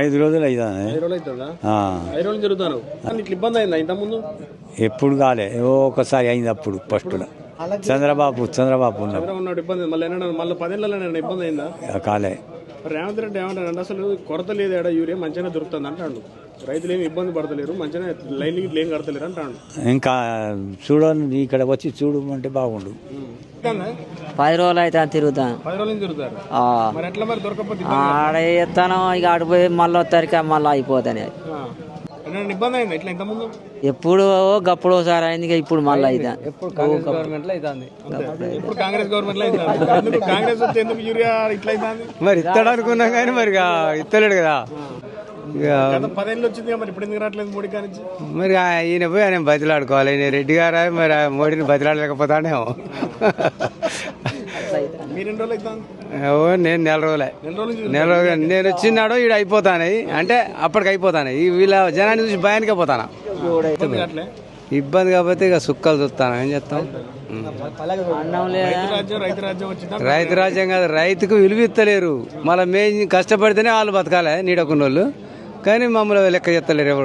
5 రోజులు అవుతుంది. 5 రోజులు అవుతుందా? 5 రోజులు జరుగుతాను. ఇట్లా ఇబ్బంది అయిందా ఇంతకుముందు? ఎప్పుడు కాలే, ఒకసారి అయింది అప్పుడు ఫస్ట్లో చంద్రబాబు ఉన్నాడు ఇబ్బంది. మళ్ళీ 10 ఏళ్ళ ఇబ్బంది అయిందా? కాలే. రేవంత్ రెడ్డి ఏమంటాడు, అసలు కొరత లేదు, ఏడా యూరియా మంచిగానే దొరుకుతుంది అంటాడు. రైతులు ఏమి ఇబ్బంది పడతలేరు, మంచిగానే లైన్ ఏం కడతలేరు అంటాడు. ఇంకా చూడండి, ఇక్కడ వచ్చి చూడమంటే బాగుండు. 10 రోజులు అయితే తిరుగుతాను. 10 రోజులు తిరుగుతారు. మరి ఎట్లా మరి దొరకపోతే ఆడ ఎత్తాను, ఇక ఆడిపోయి మళ్ళీ వస్తారికి మళ్ళీ అయిపోతాయి. ఇబ్బంది అయింది ఇట్లా ఇంతకుముందు? ఎప్పుడు గప్పుడు ఒకసారి అయింది, ఇప్పుడు మళ్ళీ అయితే ఇప్పుడు కాంగ్రెస్ గవర్నమెంట్ లో కాంగ్రెస్ వస్తే ఎందుకు యూరియా ఇట్లా అవుతుంది? మరి ఇస్తాడు అనుకున్నాం కానీ మరి ఇస్తలేడు కదా. 10 ఏళ్ళు వచ్చింది, మరి ఇప్పుడు ఎందుకు రావట్లేదు మోడీ గారి నుంచి? మరి ఈయన పోయి ఆయన బతిలాడుకోవాలి. ఈయన రెడ్డి గారు మరి మోడీని బతిలాడలేకపోతానేమో. మీరు ఎన్ని రోజులు అవుతాను? నేను నెల రోజులే. నేను వచ్చినాడు ఈడ అయిపోతాను, అంటే అప్పటికి అయిపోతాను. వీళ్ళ జనాన్ని చూసి భయానికే పోతాను. ఇబ్బంది కాకపోతే ఇక సుక్కలు చూస్తాను, ఏం చేస్తాం. రైతు రాజ్యం కాదు, రైతుకు విలువ ఇస్తలేరు. మళ్ళీ మేము కష్టపడితేనే వాళ్ళు బతకాలి నీడకున్న వాళ్ళు, కానీ మమ్మల్ని లెక్క చెత్తలేరు ఎవరు.